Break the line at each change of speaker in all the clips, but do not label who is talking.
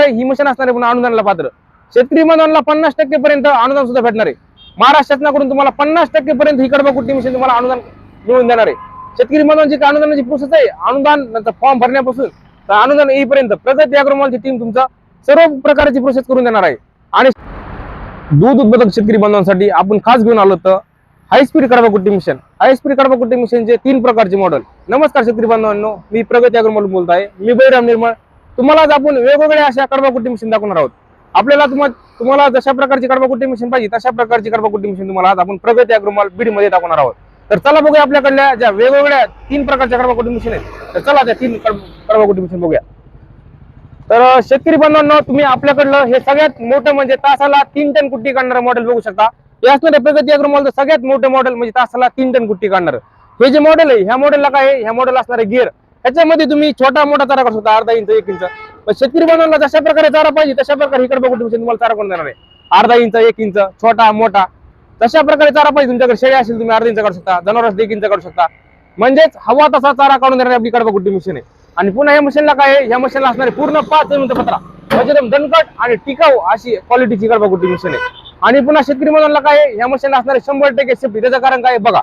ही machine असणार आहे पुन्हा अनुदानाला पात्र. शेतकरी बांधवांना 50% पर्यंत अनुदान सुद्धा भेटणार आहे. महाराष्ट्र शासनाकडून तुम्हाला 50% पर्यंत ही कडबा कुट्टी मशीन तुम्हाला अनुदान मिळवून देणार आहे. शेतकरी बांधवांची अनुदानाची प्रोसेस आहे, अनुदान फॉर्म भरण्यापासून तर अनुदान येईपर्यंत प्रगती अॅग्रोमॉलची टीम तुमचा सर्व प्रकारची प्रोसेस करून देणार आहे. आणि दूध उत्पादक शेतकरी बांधवांसाठी आपण खास घेऊन आलो तर हाय स्पीड कडबा कुट्टी मशीन. हाय स्पीड कडबा कुट्टी मशीनचे 3 प्रकारचे मॉडेल. नमस्कार शेतकरी बांधवांनो, मी प्रगती अॅग्रोमॉल बोलत आहे. मी बैराम निर्मळ. तुम्हाला आज आपण वेगवेगळ्या अशा कडबा कुट्टी मशीन दाखवणार आहोत. आपल्याला तुम्हाला जशा प्रकारची कडबा कुट्टी मशीन पाहिजे तशा प्रकारची कडबा कुट्टी मशीन तुम्हाला आज आपण प्रगती अॅग्रोमॉल बीड मध्ये दाखवणार आहोत. तर चला बघूया आपल्याकडल्या ज्या वेगवेगळ्या 3 प्रकारच्या कडबा कुट्टी मशीन आहेत. तर चला त्या 3 कडबा कुट्टी मशीन बघूया. तर शेतकरी बांधवांनो, तुम्ही आपल्याकडलं हे सगळ्यात मोठं म्हणजे तासाला 3 टन कुट्टी काढणारं मॉडेल बघू शकता. हे असणारे प्रगती अॅग्रोमॉलचं सगळ्यात मोठं मॉडेल म्हणजे तासाला 3 टन कुट्टी काढणार. हे जे मॉडेल आहे ह्या मॉडेलला काय आहे, ह्या मॉडेल असणारे गिअर. ह्याच्यामध्ये तुम्ही छोटा मोठा चारा करू शकता, अर्धा इंच 1 इंच. पण शेतकरी बांधवांना जशा प्रकारे चारा पाहिजे तशा प्रकारे ही कडबा कुट्टी मशीन तुम्हाला चारा करून देणार आहे. अर्धा इंच 1 इंच, छोटा मोठा तशा प्रकारे चारा पाहिजे. तुमच्याकडे शेळी असेल तुम्ही अर्धा इंच काढू शकता, जनावर असेल 1 इंच काढू शकता. म्हणजेच हवा तसा चारा काढून देणारी आपली कडबा कुट्टी मशीन आहे. आणि पुन्हा या मशीनला काय आहे, ह्या मशीनला असणारे पूर्ण 5 mm पत्रा म्हणजे एकदम दणकट आणि टिकाऊ अशी क्वालिटीची कडबा कुट्टी मशीन आहे. आणि पुन्हा शेतकरी बांधवांना काय आहे, ह्या मशीनला असणारे 100% सेफ्टी. त्याचं कारण काय बघा,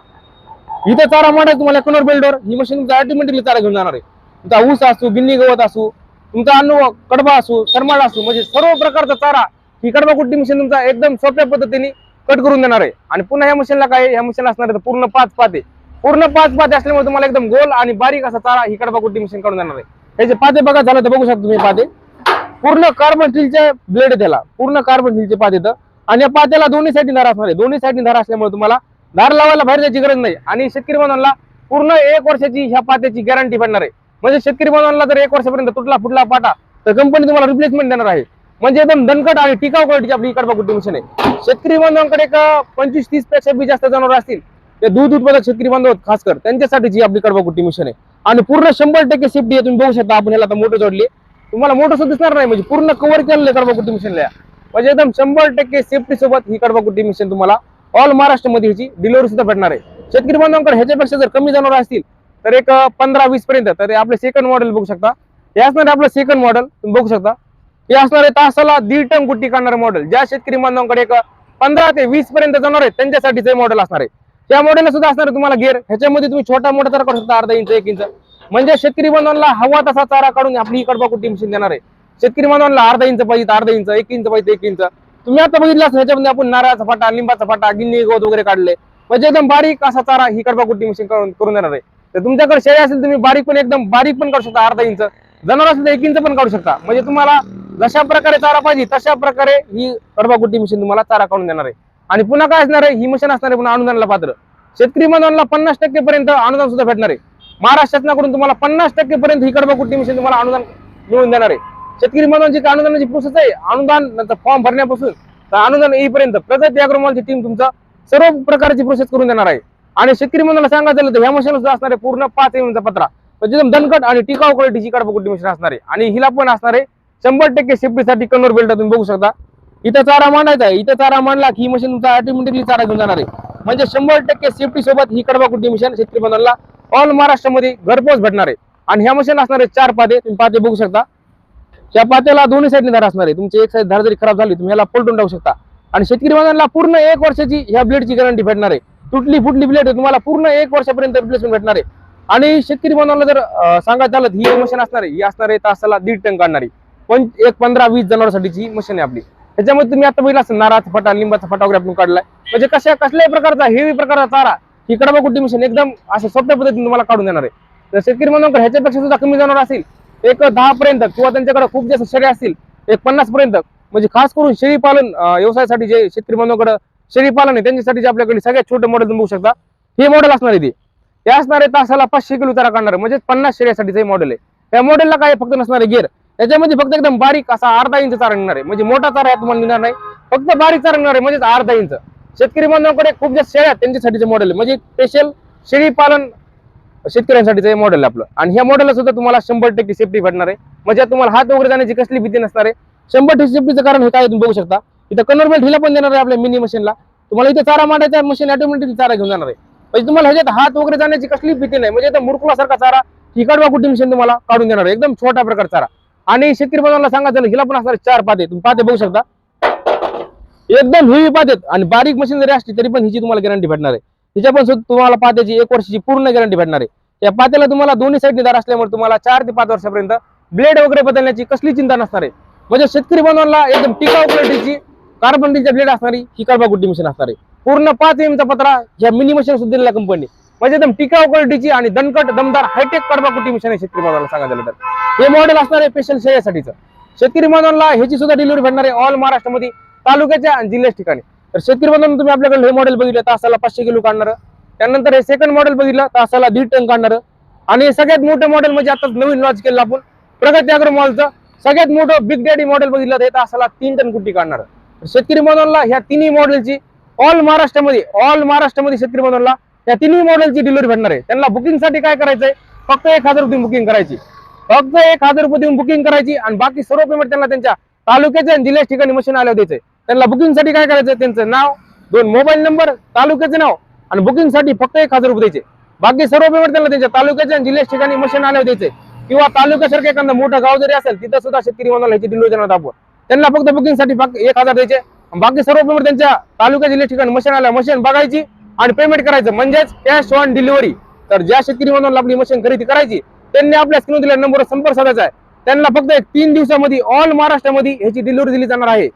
इथे चारा मांडा तुम्हाला कनोर बेल्डवर ही मशीन तुमचा ऑटोमॅटिकली चारा घेऊन जाणार आहे. तुमचा ऊस असू, गिन्नी गवत असू, तुमचा अन्न कडबा असू, सरमाड असू, म्हणजे सर्व प्रकारचा चारा ही कडबा कुट्टी मशीन तुमचा एकदम सोप्या पद्धतीने कट करून देणार आहे. आणि पुन्हा ह्या मशीनला काय आहे, ह्या मशीनला असणार आहे पूर्ण 5 पाते. पूर्ण 5 पाते असल्यामुळे तुम्हाला एकदम गोल आणि बारीक असा चारा ही कडबा कुट्टी मशीन काढून देणार आहे. ह्याचे पाते बघा, झालं तर बघू शकता तुम्ही पाते. पूर्ण कार्बन स्टीलचे ब्लेड त्याला, पूर्ण कार्बन स्टीलचे पाते. आणि या पात्याला दोन्ही साईडनी धार असणार आहे. दोन्ही साईडनी धार असल्यामुळे तुम्हाला धार लावायला बाहेर जायची गरज नाही. आणि शेतकरी बांधवांना पूर्ण 1 वर्षाची ह्या पात्याची गॅरंटी पडणार आहे. म्हणजे शेतकरी बांधवांना जर 1 वर्षापर्यंत तुटला फुटला पाटा तर कंपनी तुम्हाला रिप्लेसमेंट देणार आहे. म्हणजे एकदम दणकट आणि टिकाऊ क्वालिटीची आपली कडबा कुट्टी मशीन आहे. शेतकरी बांधवांकडे 25-30 पेक्षा बी जास्त जनावर असतील, ते दूध उत्पादक शेतकरी बांधव खास कर त्यांच्यासाठीची आपली कडबा कुट्टी मशीन आहे. आणि पूर्ण 100% सेफ्टी आहे. तुम्ही बघू शकता, आपण ह्याला मोटर जोडली, तुम्हाला मोटर सुद्धा दिसणार नाही. म्हणजे पूर्ण कव्हर केलेलं कडबा कुट्टी मशीनला. म्हणजे एकदम 100% सेफ्टी सोबत ही कडबा कुट्टी मशीन तुम्हाला ऑल महाराष्ट्र मध्ये ह्याची डिलिव्हरी सुद्धा भेटणार आहे. शेतकरी बांधवांकडे ह्याच्यापेक्षा जर कमी जनावर असतील तर 15-20 पर्यंत, तर आपले सेकंड मॉडेल बघू शकता. हे असणार आपलं सेकंड मॉडेल, तुम्ही बघू शकता. हे असणार आहे तासाला 1.5 टन कुट्टी काढणारं मॉडेल. ज्या शेतकरी बांधवांकडे 15 ते 20 पर्यंत जनावर आहेत त्यांच्यासाठीच हे मॉडेल असणार आहे. त्या मॉडेलला सुद्धा असणार आहे तुम्हाला गिअर. ह्याच्यामध्ये तुम्ही छोटा मोठा चारा काढू शकता, अर्धा इंच 1 इंच. म्हणजे शेतकरी बांधवांना हवा तसा चारा काढून आपली कडबा कुट्टी मशीन देणार आहे. शेतकरी बांधवांना अर्धा इंच पाहिजे अर्धा इंच, 1 इंच पाहिजे 1 इंच. तुम्ही आता बघितलं असेल ह्याच्यामध्ये आपण नारळाचा फाटा, लिंबाचा फाटा, गिन्नी गवत वगैरे काढले. म्हणजे एकदम बारीक असा चारा ही कडबा कुट्टी मशीन करून देणार आहे. तर तुमच्याकडे शेळी असेल तुम्ही बारीक पण एकदम बारीक पण काढू शकता, अर्धा इंच. जनावर असेल तर 1 इंच पण काढू शकता. म्हणजे तुम्हाला जशा प्रकारे चारा पाहिजे तशा प्रकारे ही कडबा कुट्टी मशीन तुम्हाला चारा काढून देणार आहे. आणि पुन्हा काय असणार आहे, ही मशीन असणार आहे पुन्हा अनुदानाला पात्र. शेतकरी बांधवांना 50% पर्यंत अनुदान सुद्धा भेटणार आहे. महाराष्ट्र शासनाकडून तुम्हाला 50% पर्यंत ही कडबा कुट्टी मशीन तुम्हाला अनुदान मिळवून देणार आहे. शेतकरी बांधवांची अनुदानाची प्रोसेस आहे, अनुदान फॉर्म भरण्यापासून तर अनुदान येईपर्यंत प्रगती अॅग्रोमॉलची टीम तुमचा सर्व प्रकारची प्रोसेस करून देणार आहे. आणि शेतकरी बांधवांना सांगायचं झालं तर ह्या मशीन सुद्धा असणार आहे पूर्ण 5 mm पत्रा, म्हणजे एकदम दणकट आणि टिकाऊ क्वालिटीची कडबा कुट्टी मशीन असणार आहे. आणि हिला पण असणार आहे 100% सेफ्टीसाठी कनोर बेल्ट. तुम्ही बघू शकता, इथं चारा मांडायचा आहे. इथं चारा मांडला की ही मशीन तुमचा ऑटोमॅटिकली चारा घेऊन जाणार आहे. म्हणजे 100% सेफ्टी सोबत ही कडबा कुट्टी मशीन शेतकरी बांधवांना ऑल महाराष्ट्रामध्ये घरपोच भेटणार आहे. आणि ह्या मशीन असणार आहे 4 पाते. तुम्ही पाते बघू शकता. त्या पात्याला दोन्ही साईडने धार असणार आहे. तुमची एक साईड धार जरी खराब झाली तुम्ही ह्याला पलटून टाकू शकता. आणि शेतकरी बांधवांना पूर्ण 1 वर्षाची ह्या ब्लेडची गॅरंटी भेटणार आहे. तुटली फुटली ब्लेड तुम्हाला पूर्ण 1 वर्षापर्यंत रिप्लेसमेंट भेटणार आहे. आणि शेतकरी बांधवांना जर सांगायचं झालं ही मशीन असणार आहे, ही असणार आहे तासाला 1.5 टन काढणारी. पण 15-20 जनावरांसाठीची मशीन आहे आपली. त्याच्यामध्ये तुम्ही आता बघितलं असेल नारळाचा फाटा, लिंबाचा फाटा वगैरे आपण काढलाय. म्हणजे कसल्याही प्रकारचा हेवी प्रकारचा चारा ही कडबा कुट्टी मशीन एकदम असं सोप्या पद्धतीने तुम्हाला काढून देणार आहे. तर शेतकरी बांधवांकडे ह्याच्यापेक्षा सुद्धा कमी जनावर असेल 10 पर्यंत किंवा त्यांच्याकडे खूप जास्त शेळी असतील 50 पर्यंत, म्हणजे खास करून शेळी पालन व्यवसायासाठी जे शेतकरी बांधवांकडे शेळी पालन आहे त्यांच्यासाठी आपल्याकडे सगळ्यात छोटे मॉडेल तुम्ही बघू शकता. हे मॉडेल असणार आहे. ते असणार आहे तासाला 500 किलो चारा काढणार, म्हणजे 50 शेळ्यासाठीचं हे मॉडेल आहे. त्या मॉडेलला काय फक्त नसणार आहे गिअर. त्याच्यामध्ये फक्त एकदम बारीक असा अर्धा इंच चारा निघणार आहे. म्हणजे मोठा चारा तुम्हाला मिळणार नाही, फक्त बारीक चारा निघणार आहे, म्हणजे अर्धा इंच. शेतकरी बांधवांकडे खूप जास्त शेळ्या त्यांच्यासाठीचे मॉडेल आहे. म्हणजे स्पेशल शेळी पालन शेतकऱ्यांसाठीचं हे मॉडेल आपलं. आणि ह्या मॉडेलला सुद्धा तुम्हाला 100% सेफ्टी भेटणार आहे. म्हणजे तुम्हाला हात वगैरे जाण्याची कसली भीती नसणार आहे. 100% सेफ्टीचं कारण हे काय तुम्ही बघू शकता. इथं कनोर बेल्ट हिला पण देणार आहे आपल्या मिनी मशीनला. तुम्हाला इथे चारा मांडायचा मशीन ऑटोमॅटिकली चारा घेऊन जाणार आहे. म्हणजे तुम्हाला ह्याच्यात हात वगैरे जाण्याची कसली भीती नाही. म्हणजे मुरकुलासारखा चारा ही कडबा कुट्टी मशीन तुम्हाला काढून देणार आहे. एकदम छोटा प्रकार चारा. आणि शेतकरी बांधवांना सांगायचं हिला पण असणार 4 पाते, तुम्ही पाते बघू शकता, एकदम हेवी पातेत आणि बारीक मशीन जरी असली तरी पण हिची तुम्हाला गॅरंटी भेटणार आहे. हिच्या पण सुद्धा तुम्हाला पात्याची 1 वर्षाची पूर्ण गॅरंटी भेटणार आहे. या पात्याला तुम्हाला दोन्ही साईडने दार असल्यामुळे तुम्हाला 4 ते 5 वर्षापर्यंत ब्लेड वगैरे बदलण्याची कसली चिंता नसणार आहे. म्हणजे शेतकरी बांधवांना एकदम टिकाऊ क्वालिटीची कार्बन स्टीलच्या ब्लेड असणारी ही कडबाकुट्टी मशीन असणार आहे. पूर्ण 5 एमचा पत्रा ह्या मिनी मशीन सुद्धा दिलेल्या कंपनी, म्हणजे एकदम टिकाऊ क्वालिटीची आणि दणकट दमदार हायटेक कडबाकुट्टी मशीन आहे शेतकरी बांधवांना सांगायला तर. हे मॉडेल असणार आहे स्पेशल शेळ्यासाठीचं. शेतकरी बांधवांना ह्याची सुद्धा डिलिव्हरी भेटणार आहे ऑल महाराष्ट्रामध्ये तालुक्याच्या आणि जिल्ह्याच्या ठिकाणी. तर शेतकरी बांधवांना तुम्ही आपल्याकडे हे मॉडेल बघितलं तासाला 500 किलो काढणार, त्यानंतर हे सेकंड मॉडेल बघितलं तासाला 1.5 टन काढणार, आणि सगळ्यात मोठं मॉडेल म्हणजे आता नवीन लॉन्च केलं आपण प्रगती अॅग्रो मॉलचं सगळ्यात मोठं बिग डॅडी मॉडेल बघितलं तर तासाला 3 टन कुट्टी काढणार. शेतकरी बांधवांना ह्या तिन्ही मॉडेलची ऑल महाराष्ट्रामध्ये शेतकरी बांधवांना या तिन्ही मॉडेलची डिलिव्हरी भेटणार आहे. त्यांना बुकिंगसाठी काय करायचंय, फक्त 1000 रुपये बुकिंग करायची, फक्त 1000 रुपये देऊन बुकिंग करायची आणि बाकी सर्व पेमेंट त्यांना त्यांच्या तालुक्याच्या आणि जिल्ह्याच्या ठिकाणी मशीन आल्यावर द्यायचंय. त्यांना बुकिंगसाठी काय करायचं, त्यांचं नाव, 2 मोबाईल नंबर, तालुक्याचं नाव आणि बुकिंगसाठी फक्त 1000 रुपये द्यायचे. बाकी सर्व पेमेंट त्यांना त्यांच्या तालुक्याच्या आणि जिल्ह्याच्या ठिकाणी मशीन आल्यावर द्यायचे. किंवा तालुक्यासारखं एखादं मोठं गाव जरी असेल तिथं सुद्धा शेतकरी बांधवांना ह्याची डिलिव्हरी देणार आपण. त्यांना फक्त बुकिंगसाठी फक्त 1000 द्यायचे, बाकी सर्व पेमेंट त्यांच्या तालुका जिल्ह्याच्या ठिकाणी मशीन आल्या मशीन बघायची आणि पेमेंट करायचं, म्हणजेच कॅश ऑन डिलिव्हरी. तर ज्या शेतकरी बांधवांना आपली मशीन खरेदी करायची त्यांनी आपल्या स्क्रीन दिलेल्या नंबरवर संपर्क साधायचा आहे. त्यांना फक्त 3 दिवसामध्ये ऑल महाराष्ट्रामध्ये ह्याची डिलिव्हरी दिली जाणार आहे.